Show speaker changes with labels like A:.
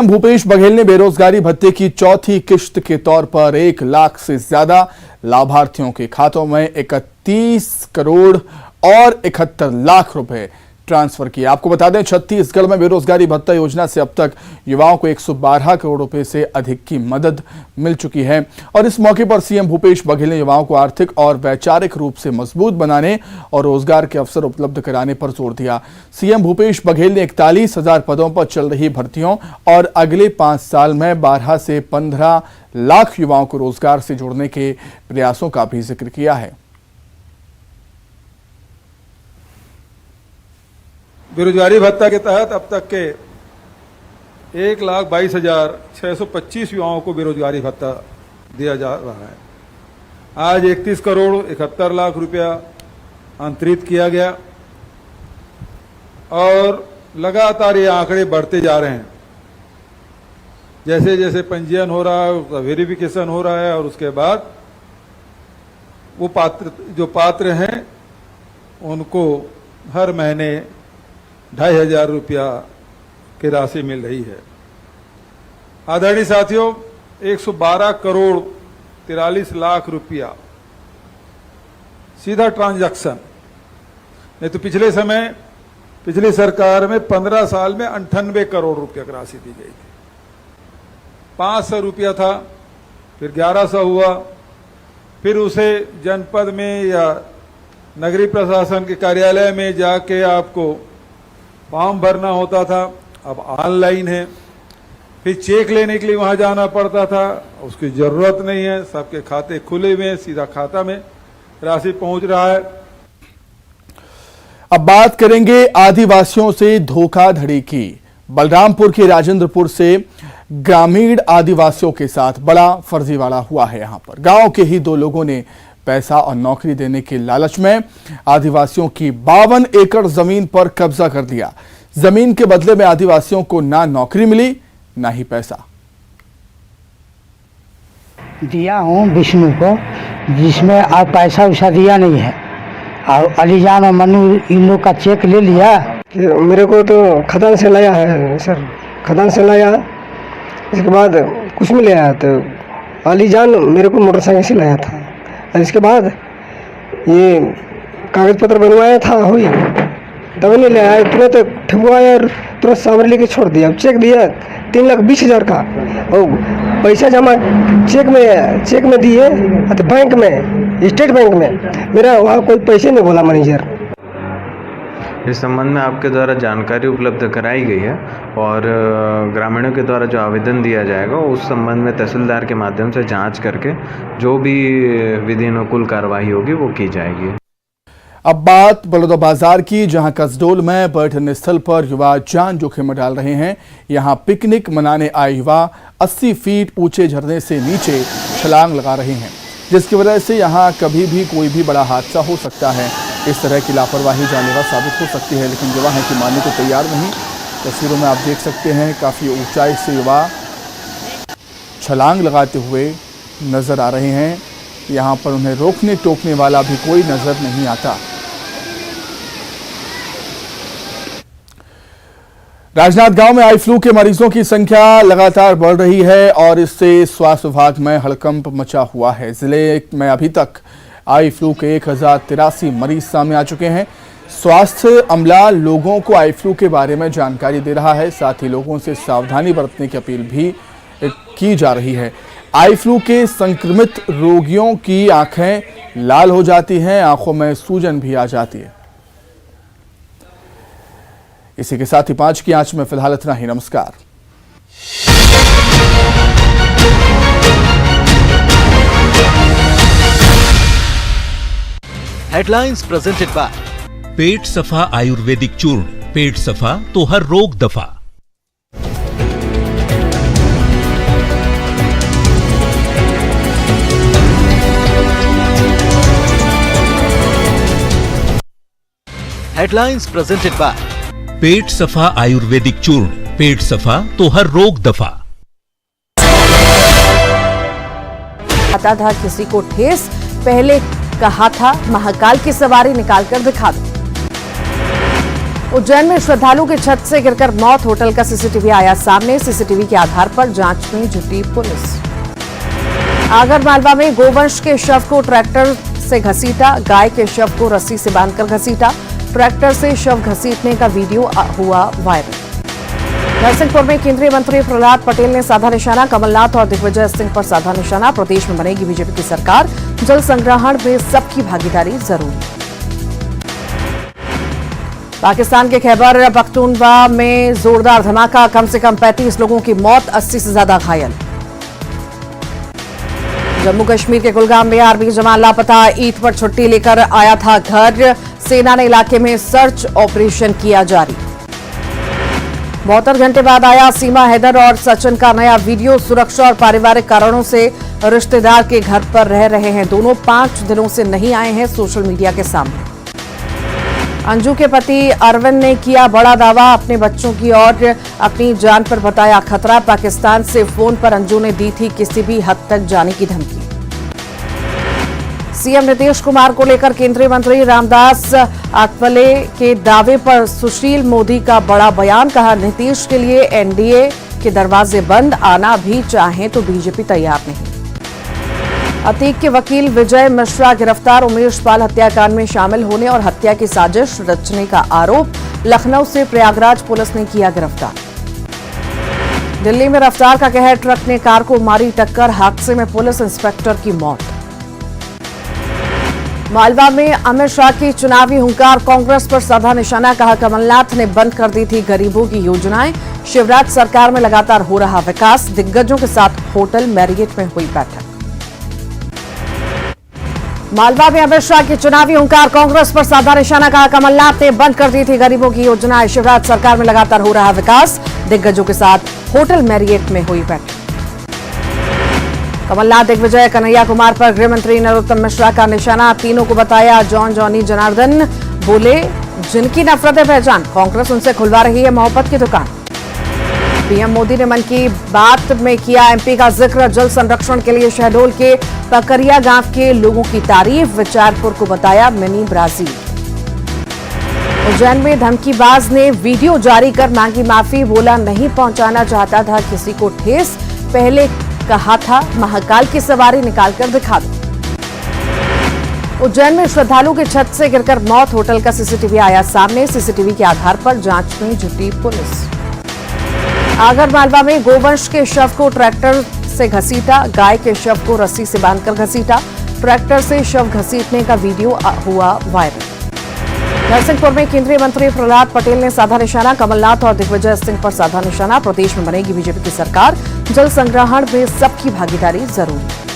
A: भूपेश बघेल ने बेरोजगारी भत्ते की चौथी किश्त के तौर पर 1 लाख से ज्यादा लाभार्थियों के खातों में 31 करोड़ और 71 लाख रुपए ट्रांसफर किए। आपको बता दें, छत्तीसगढ़ में बेरोजगारी भत्ता योजना से अब तक युवाओं को 112 करोड़ रुपए से अधिक की मदद मिल चुकी है। और इस मौके पर सीएम भूपेश बघेल ने युवाओं को आर्थिक और वैचारिक रूप से मजबूत बनाने और रोजगार के अवसर उपलब्ध कराने पर जोर दिया। सीएम भूपेश बघेल ने 41,000 पदों पर चल रही भर्तियों और अगले 5 साल में 12 से 15 लाख युवाओं को रोजगार से जोड़ने के प्रयासों का भी जिक्र किया है।
B: बेरोजगारी भत्ता के तहत अब तक के 1,22,625 युवाओं को बेरोजगारी भत्ता दिया जा रहा है। आज 31 करोड़ 71 लाख रुपया अंतरित किया गया और लगातार ये आंकड़े बढ़ते जा रहे हैं। जैसे जैसे पंजीयन हो रहा है, उसका वेरिफिकेशन हो रहा है और उसके बाद वो पात्र हैं उनको हर महीने 2,500 रुपया की राशि मिल रही है। आदरणीय साथियों, 112 करोड़ 43 लाख रुपया सीधा ट्रांजैक्शन। नहीं तो पिछली सरकार में 15 साल में 98 करोड़ रुपया की राशि दी गई थी। 500 रुपया था, फिर 1100 हुआ, फिर उसे जनपद में या नगरीय प्रशासन के कार्यालय में जाके आपको फॉर्म भरना होता था, अब ऑनलाइन है। फिर चेक लेने के लिए वहां जाना पड़ता था, उसकी जरूरत नहीं है, सबके खाते खुले हुए हैं, सीधा खाता में राशि पहुंच रहा है।
A: अब बात करेंगे आदिवासियों से धोखाधड़ी की। बलरामपुर के राजेंद्रपुर से ग्रामीण आदिवासियों के साथ बड़ा फर्जीवाड़ा हुआ है। यहां पर गांव के ही 2 लोगों ने पैसा और नौकरी देने के लालच में आदिवासियों की 52 एकड़ जमीन पर कब्जा कर लिया। जमीन के बदले में आदिवासियों को ना नौकरी मिली ना ही पैसा।
C: दिया हूं विष्णु को, जिसमें आप पैसा वैसा दिया नहीं है, और अलीजान और मनु इन लोग का चेक ले लिया।
D: मेरे को तो खदान से लाया है सर, खदान से लाया, इसके बाद कुछ में ले आया। तो अलीजान मेरे को मोटरसाइकिल से लाया था, इसके बाद ये कागज पत्र बनवाया था हुई, तब नहीं ले आया, तुरंत ठगवाया और तुरंत सामने लेके छोड़ दिया। अब चेक दिया 3,20,000 का, और पैसा जमा चेक में दिए तो बैंक में, स्टेट बैंक में, मेरा वहाँ कोई पैसे नहीं बोला मैनेजर।
E: इस संबंध में आपके द्वारा जानकारी उपलब्ध कराई गई है और ग्रामीणों के द्वारा जो आवेदन दिया जाएगा उस संबंध में तहसीलदार के माध्यम से जांच करके जो भी विधि अनुकूल कार्रवाई होगी वो की जाएगी।
A: अब बात बलौदाबाजार की, जहां कसडोल में पर्यटन स्थल पर युवा जान जोखिम में डाल रहे हैं। यहां पिकनिक मनाने आए युवा 80 फीट ऊंचे झरने से नीचे छलांग लगा रहे हैं, जिसकी वजह से यहां कभी भी कोई भी बड़ा हादसा हो सकता है। इस तरह की लापरवाही जानलेवा साबित हो सकती है, लेकिन युवा हैं कि मानने को तैयार नहीं। तस्वीरों में आप देख सकते हैं, काफ़ी ऊंचाई से युवा छलांग लगाते हुए नजर आ रहे हैं। यहाँ पर उन्हें रोकने टोकने वाला भी कोई नजर नहीं आता। राजनांदगांव में आई फ्लू के मरीजों की संख्या लगातार बढ़ रही है और इससे स्वास्थ्य विभाग में हड़कंप मचा हुआ है। जिले में अभी तक आई फ्लू के 1,083 मरीज सामने आ चुके हैं। स्वास्थ्य अमला लोगों को आई फ्लू के बारे में जानकारी दे रहा है, साथ ही लोगों से सावधानी बरतने की अपील भी की जा रही है। आई फ्लू के संक्रमित रोगियों की आंखें लाल हो जाती हैं, आंखों में सूजन भी आ जाती है। इसी के साथ ही 5 की आंच में फिलहाल इतना ही। नमस्कार।
F: हेडलाइंस प्रेजेंटेड बाय पेट सफा आयुर्वेदिक चूर्ण, पेट सफा तो हर रोग दफा। हेडलाइंस प्रेजेंटेड बाय पेट सफा आयुर्वेदिक चूर्ण, पेट सफा तो हर रोग दफा।
G: आता था किसी को ठेस, पहले कहा था महाकाल की सवारी निकालकर दिखा दो। उज्जैन में श्रद्धालु की छत से गिरकर मौत, होटल का सीसीटीवी आया सामने। सीसीटीवी के आधार पर जांच में जुटी पुलिस। आगरमालवा में गोवंश के शव को ट्रैक्टर से घसीटा, गाय के शव को रस्सी से बांधकर घसीटा। ट्रैक्टर से शव घसीटने का वीडियो हुआ वायरल। नरसिंहपुर में केंद्रीय मंत्री प्रहलाद पटेल ने साधा निशाना, कमलनाथ और दिग्विजय सिंह पर साधा निशाना। प्रदेश में बनेगी बीजेपी की सरकार, जल संग्रहण में सबकी भागीदारी जरूरी। पाकिस्तान के खैबर पख्तूनख्वा में जोरदार धमाका, कम से कम 35 लोगों की मौत, 80 से ज्यादा घायल। जम्मू कश्मीर के कुलगाम में आर्मी जवान लापता, ईद पर छुट्टी लेकर आया था घर। सेना ने इलाके में सर्च ऑपरेशन किया जारी। 72 घंटे बाद आया सीमा हैदर और सचिन का नया वीडियो। सुरक्षा और पारिवारिक कारणों से रिश्तेदार के घर पर रह रहे हैं दोनों, 5 दिनों से नहीं आए हैं सोशल मीडिया के सामने। अंजू के पति अरविंद ने किया बड़ा दावा, अपने बच्चों की और अपनी जान पर बताया खतरा। पाकिस्तान से फोन पर अंजू ने दी थी किसी भी हद तक जाने की धमकी। सीएम नीतीश कुमार को लेकर केंद्रीय मंत्री रामदास आठवले के दावे पर सुशील मोदी का बड़ा बयान, कहा नीतीश के लिए एनडीए के दरवाजे बंद, आना भी चाहें तो बीजेपी तैयार नहीं। अतीक के वकील विजय मिश्रा गिरफ्तार, उमेश पाल हत्याकांड में शामिल होने और हत्या की साजिश रचने का आरोप। लखनऊ से प्रयागराज पुलिस ने किया गिरफ्तार। दिल्ली में रफ्तार का कहर, ट्रक ने कार को मारी टक्कर, हादसे में पुलिस इंस्पेक्टर की मौत। मालवा में अमित शाह की चुनावी हुंकार, कांग्रेस पर साधा निशाना, कहा कमलनाथ ने बंद कर दी थी गरीबों की योजनाएं। शिवराज सरकार में लगातार हो रहा विकास, दिग्गजों के साथ होटल मैरियट में हुई बैठक। मालवा में अमित शाह की चुनावी हुंकार, कांग्रेस पर साधा निशाना, कहा कमलनाथ ने बंद कर दी थी गरीबों की योजनाएं। शिवराज सरकार में लगातार हो रहा विकास, दिग्गजों के साथ होटल मैरियट में हुई बैठक। कमलनाथ दिग्विजय कन्हैया कुमार पर गृह मंत्री नरोत्तम मिश्रा का निशाना, तीनों को बताया जॉन जॉनी जनार्दन, बोले जिनकी नफरतें पहचान, कांग्रेस उनसे खुलवा रही है मोहब्बत की दुकान। पीएम मोदी ने मन की बात में किया एमपी का जिक्र, जल संरक्षण के लिए शहडोल के पकरिया गांव के लोगों की तारीफ, विचारपुर को बताया मिनी ब्राजील। उज्जैन में धमकीबाज ने वीडियो जारी कर मांगी माफी, बोला नहीं पहुंचाना चाहता था किसी को ठेस, पहले कहा था महाकाल की सवारी निकालकर दिखा दो। उज्जैन में श्रद्धालु की छत से गिरकर मौत, होटल का सीसीटीवी आया सामने। सीसीटीवी के आधार पर जांच में जुटी पुलिस। आगरमालवा में गोवंश के शव को ट्रैक्टर से घसीटा, गाय के शव को रस्सी से बांधकर घसीटा। ट्रैक्टर से शव घसीटने का वीडियो हुआ वायरल। नरसिंहपुर में केंद्रीय मंत्री प्रहलाद पटेल ने साधा निशाना, कमलनाथ और दिग्विजय सिंह पर साधा निशाना। प्रदेश में बनेगी बीजेपी की सरकार, जल संग्रहण में सबकी भागीदारी जरूरी।